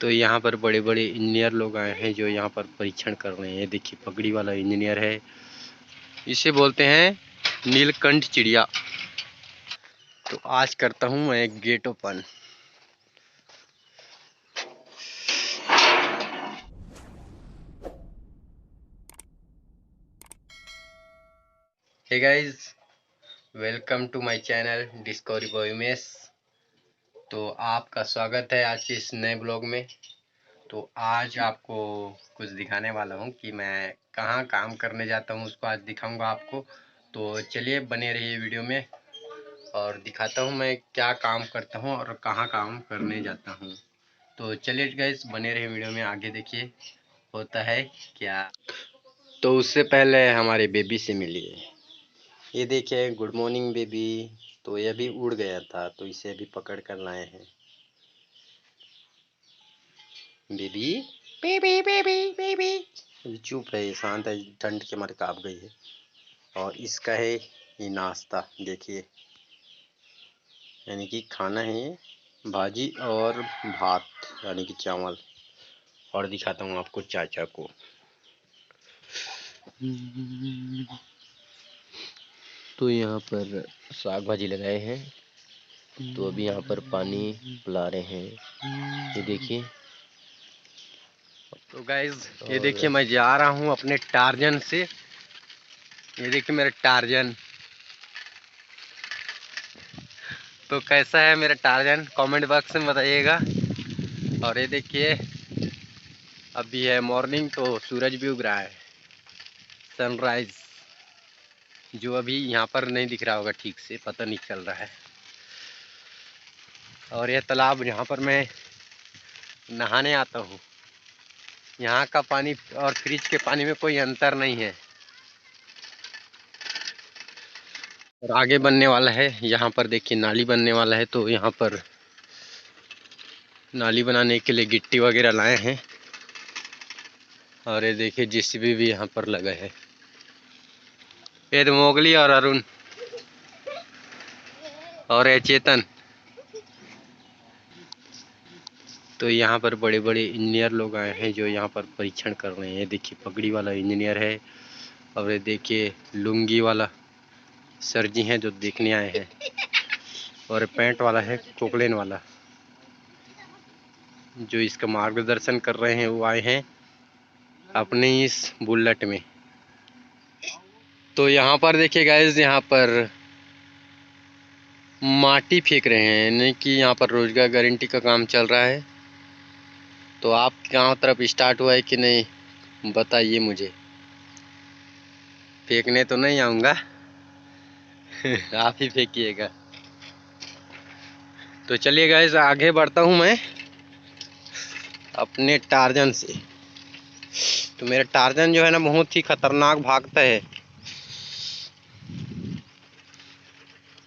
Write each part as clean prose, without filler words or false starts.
तो यहाँ पर बड़े बड़े इंजीनियर लोग आए हैं जो यहाँ पर परीक्षण कर रहे हैं। देखिए पगड़ी वाला इंजीनियर है, इसे बोलते हैं नीलकंठ चिड़िया। तो आज करता हूँ मैं gate open. Hey guys, welcome to my channel discovery boy Umesh. तो आपका स्वागत है आज के इस नए ब्लॉग में। तो आज आपको कुछ दिखाने वाला हूँ कि मैं कहाँ काम करने जाता हूँ, उसको आज दिखाऊंगा आपको। तो चलिए बने रहिए वीडियो में और दिखाता हूँ मैं क्या काम करता हूँ और कहाँ काम करने जाता हूँ। तो चलिए गाइस बने रहिए वीडियो में, आगे देखिए होता है क्या। तो उससे पहले हमारे बेबी से मिलिए। ये देखिए, गुड मॉर्निंग बेबी। तो ये अभी उड़ गया था तो इसे अभी पकड़ कर लाए हैं। बेबी बेबी बेबी बेबी अभी चुप है, शांत है, ठंड के मारे काँप गई है। और इसका है ये नाश्ता, देखिए यानी कि खाना है ये, भाजी और भात यानी कि चावल। और दिखाता हूँ आपको चाचा को। तो यहाँ पर साग भाजी लगाए हैं, तो अभी यहाँ पर पानी पिला रहे हैं, ये देखिए। तो गाइज ये देखिए मैं जा रहा हूँ अपने टार्जन से। ये देखिए मेरा टार्जन। तो कैसा है मेरा टार्जन, कमेंट बॉक्स में बताइएगा। और ये देखिए अभी है मॉर्निंग, तो सूरज भी उग रहा है, सनराइज, जो अभी यहाँ पर नहीं दिख रहा होगा ठीक से, पता नहीं चल रहा है। और यह तालाब जहाँ पर मैं नहाने आता हूँ, यहाँ का पानी और फ्रिज के पानी में कोई अंतर नहीं है। और आगे बनने वाला है, यहाँ पर देखिए नाली बनने वाला है। तो यहाँ पर नाली बनाने के लिए गिट्टी वगैरह लाए हैं। और ये देखिए जेसीबी भी यहाँ पर लगा है। ये तो मोगली और अरुण और ये चेतन। तो यहाँ पर बड़े बड़े इंजीनियर लोग आए हैं जो यहाँ पर परीक्षण कर रहे हैं। देखिए पगड़ी वाला इंजीनियर है, और ये देखिए लुंगी वाला सर जी हैं जो देखने आए हैं। और पैंट वाला है कोकलेन वाला, जो इसका मार्गदर्शन कर रहे हैं। वो आए हैं अपने इस बुलेट में। तो यहाँ पर देखिए गाइस, यहाँ पर माटी फेंक रहे हैं, यानी कि यहाँ पर रोजगार गारंटी का काम चल रहा है। तो आप गाँव तरफ स्टार्ट हुआ है कि नहीं बताइए मुझे, फेंकने तो नहीं आऊँगा आप ही फेंकिएगा। तो चलिए गाइस आगे बढ़ता हूँ मैं अपने टार्जन से। तो मेरा टार्जन जो है ना बहुत ही खतरनाक भागता है,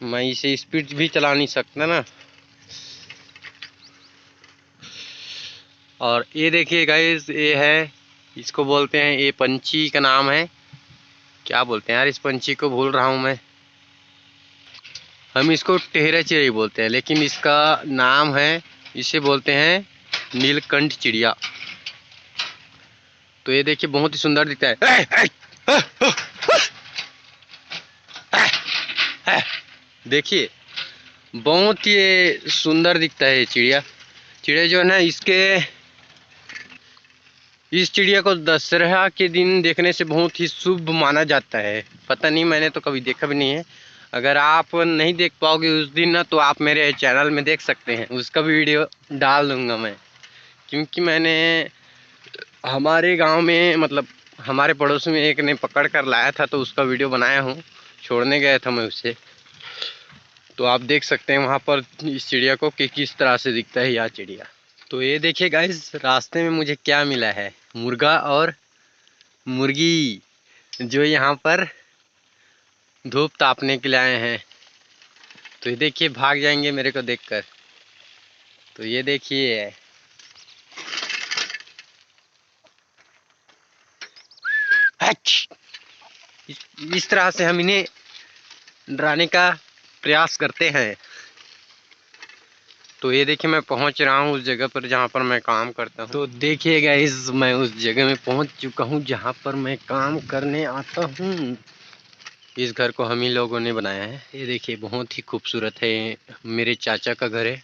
मैं इसे स्पीड भी चला नहीं सकता ना। और ये देखिए गाइस, ये है, इसको बोलते हैं, ये पंछी का नाम है, क्या बोलते हैं यार इस पंछी को, भूल रहा हूँ मैं। हम इसको टेहरा चिड़ै बोलते हैं, लेकिन इसका नाम है, इसे बोलते हैं नीलकंठ चिड़िया। तो ये देखिए बहुत ही सुंदर दिखता है। देखिए बहुत ही सुंदर दिखता है ये चिड़िया। चिड़िया जो है ना, इस चिड़िया को दशहरा के दिन देखने से बहुत ही शुभ माना जाता है। पता नहीं, मैंने तो कभी देखा भी नहीं है। अगर आप नहीं देख पाओगे उस दिन ना, तो आप मेरे चैनल में देख सकते हैं, उसका भी वीडियो डाल दूंगा मैं। क्योंकि मैंने हमारे गांव में, मतलब हमारे पड़ोस में एक ने पकड़ कर लाया था, तो उसका वीडियो बनाया हूँ। छोड़ने गया था मैं उसे, तो आप देख सकते हैं वहाँ पर इस चिड़िया को कि किस तरह से दिखता है यह चिड़िया। तो ये देखिए गाइस, रास्ते में मुझे क्या मिला है, मुर्गा और मुर्गी, जो यहाँ पर धूप तापने के लिए आए हैं। तो ये देखिए भाग जाएंगे मेरे को देखकर। तो ये देखिए इस तरह से हम इन्हें डराने का प्रयास करते हैं। तो ये देखिए मैं पहुंच रहा हूँ उस जगह पर जहाँ पर मैं काम करता हूँ। तो देखिए गाइस मैं उस जगह में पहुंच चुका हूँ जहाँ पर मैं काम करने आता हूँ। इस घर को हम ही लोगों ने बनाया है। ये देखिए बहुत ही खूबसूरत है, मेरे चाचा का घर है।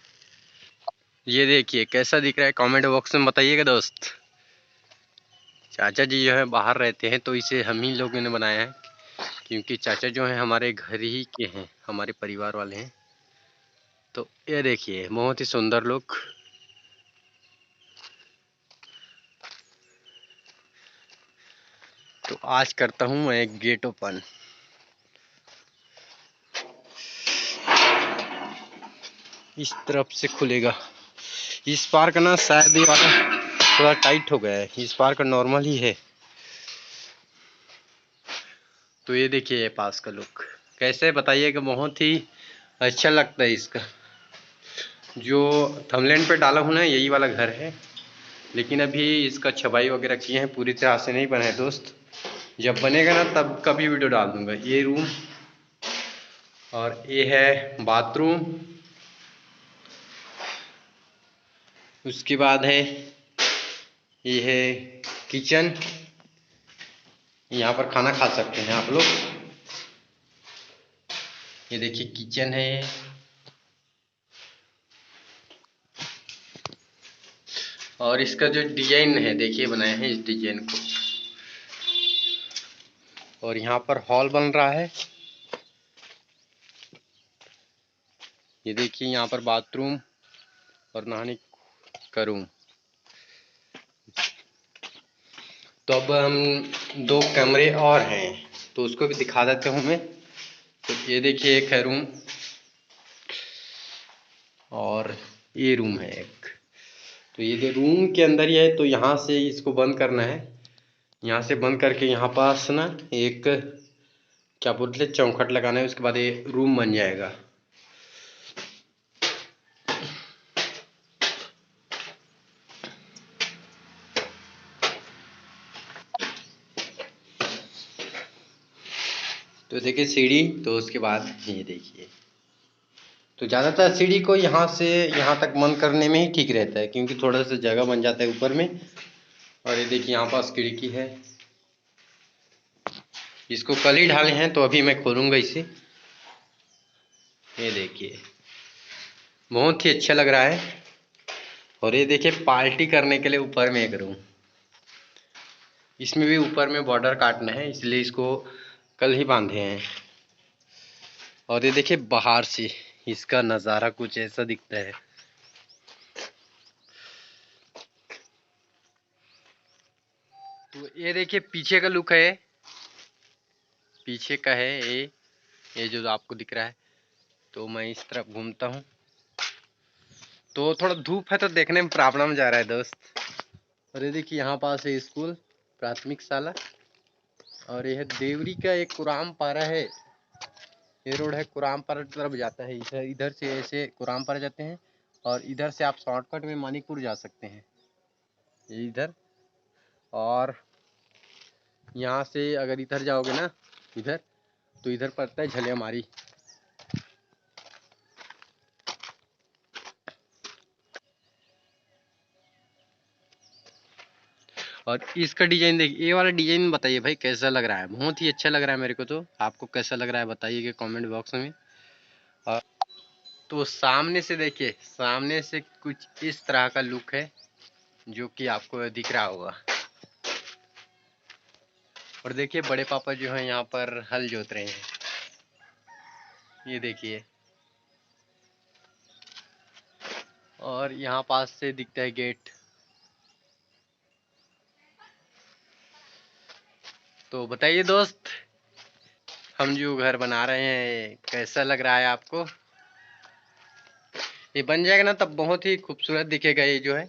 ये देखिए कैसा दिख रहा है, कमेंट बॉक्स में बताइएगा दोस्त। चाचा जी जो है बाहर रहते हैं तो इसे हम ही लोगों ने बनाया है, क्योंकि चाचा जो हैं हमारे घर ही के हैं, हमारे परिवार वाले हैं। तो ये देखिए बहुत ही सुंदर लुक। तो आज करता हूँ मैं एक गेट ओपन। इस तरफ से खुलेगा। इस पार का ना शायद ये वाला थोड़ा टाइट हो गया है, इस पार का नॉर्मल ही है। तो ये देखिए पास का लुक कैसे बताइएगा, बहुत ही अच्छा लगता है। इसका जो थंबनेल पे डाला हूँ ना यही वाला घर है, लेकिन अभी इसका छपाई वगैरह किए हैं, पूरी तरह से नहीं बना है दोस्त। जब बनेगा ना तब कभी वीडियो डाल दूंगा। ये रूम और ये है बाथरूम, उसके बाद है ये है किचन। यहाँ पर खाना खा सकते हैं आप लोग। ये देखिए किचन है ये। और इसका जो डिजाइन है देखिए बनाए हैं इस डिजाइन को। और यहाँ पर हॉल बन रहा है। ये देखिए यहाँ पर बाथरूम और नहाने का रूम। तो अब हम दो कमरे और हैं तो उसको भी दिखा देता हूँ मैं। तो ये देखिए एक है रूम और ये रूम है एक। तो ये जो रूम के अंदर ही है, तो यहाँ से इसको बंद करना है। यहाँ से बंद करके यहाँ पास ना एक क्या बोलते हैं चौखट लगाना है, उसके बाद ये रूम बन जाएगा। तो देखिए सीढ़ी, तो उसके बाद ये देखिए। तो ज़्यादातर सीढ़ी को यहाँ से यहाँ तक बंद करने में ही ठीक रहता है, क्योंकि थोड़ा सा जगह बन जाता है ऊपर में। और ये देखिए यहाँ पास खिड़की है, इसको कल ही ढाले हैं तो अभी मैं खोलूँगा इसे। ये देखिए बहुत ही अच्छा लग रहा है। और ये देखिए पार्टी करने के लिए ऊपर में एक रूम, इसमें भी ऊपर में बॉर्डर काटना है इसलिए इसको कल ही बांधे हैं। और ये देखिए बाहर से इसका नज़ारा कुछ ऐसा दिखता है। तो ये देखिए पीछे का लुक है, पीछे का है ये जो आपको दिख रहा है। तो मैं इस तरफ घूमता हूँ, तो थोड़ा धूप है तो देखने में प्रॉब्लम जा रहा है दोस्त। और ये देखिए यहाँ पास है स्कूल, प्राथमिक शाला। और यह देवरी का एक कुराम पारा है। ये रोड है कुराम पारा की तरफ जाता है, इधर इधर से ऐसे कुराम पारा जाते हैं और इधर से आप शॉर्टकट में मानिकपुर जा सकते हैं, ये इधर। और यहाँ से अगर इधर जाओगे ना इधर, तो इधर पड़ता है झलियामारी। और इसका डिजाइन देखिए, ये वाला डिजाइन बताइए भाई कैसा लग रहा है। बहुत ही अच्छा लग रहा है मेरे को। तो आपको कैसा लग रहा है बताइएगा कमेंट बॉक्स में। और तो सामने से देखिए, सामने से कुछ इस तरह का लुक है जो कि आपको दिख रहा होगा। और देखिए बड़े पापा जो है यहाँ पर हल जोत रहे हैं, ये देखिए। और यहाँ पास से दिखता है गेट। तो बताइए दोस्त, हम जो घर बना रहे हैं कैसा लग रहा है आपको। ये बन जाएगा ना तब बहुत ही खूबसूरत दिखेगा ये जो है।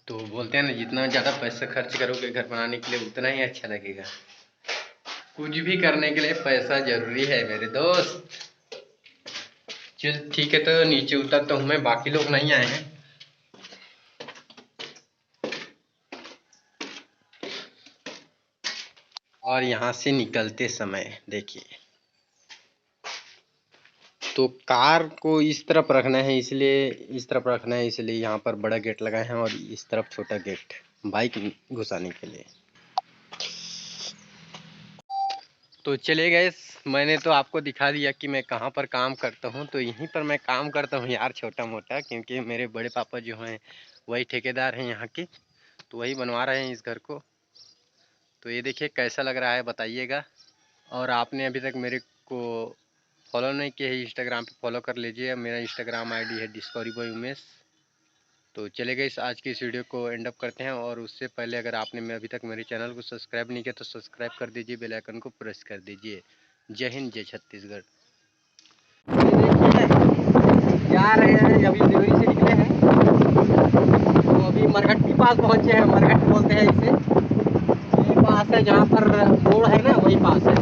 तो बोलते हैं ना जितना ज़्यादा पैसा खर्च करोगे घर बनाने के लिए उतना ही अच्छा लगेगा। कुछ भी करने के लिए पैसा जरूरी है मेरे दोस्त। चल ठीक है, तो नीचे उतरता हूँ मैं, बाकी लोग नहीं आए हैं। और यहाँ से निकलते समय देखिए तो कार को इस तरफ रखना है, इसलिए इस तरफ रखना है, इसलिए यहाँ पर बड़ा गेट लगाए हैं और इस तरफ छोटा गेट बाइक घुसाने के लिए। तो चले गए, मैंने तो आपको दिखा दिया कि मैं कहाँ पर काम करता हूँ। तो यहीं पर मैं काम करता हूँ यार, छोटा मोटा, क्योंकि मेरे बड़े पापा जो हैं वही ठेकेदार हैं यहाँ के, तो वही बनवा रहे हैं इस घर को। तो ये देखिए कैसा लग रहा है बताइएगा। और आपने अभी तक मेरे को फॉलो नहीं किया है इंस्टाग्राम पे, फॉलो कर लीजिए। मेरा इंस्टाग्राम आईडी है डिस्कवरी बॉय उमेश। तो चले गए, आज की इस वीडियो को एंड अप करते हैं। और उससे पहले अगर आपने मैं अभी तक मेरे चैनल को सब्सक्राइब नहीं किया तो सब्सक्राइब कर दीजिए, बेल आइकन को प्रेस कर दीजिए। जय हिंद, जय छत्तीसगढ़। जा रहे हैं, अभी देवरी से निकले हैं तो अभी मरघट के पास पहुंचे हैं। मरघट बोलते हैं इसे, ये पास है जहाँ पर मोड़ है ना, वही पास है।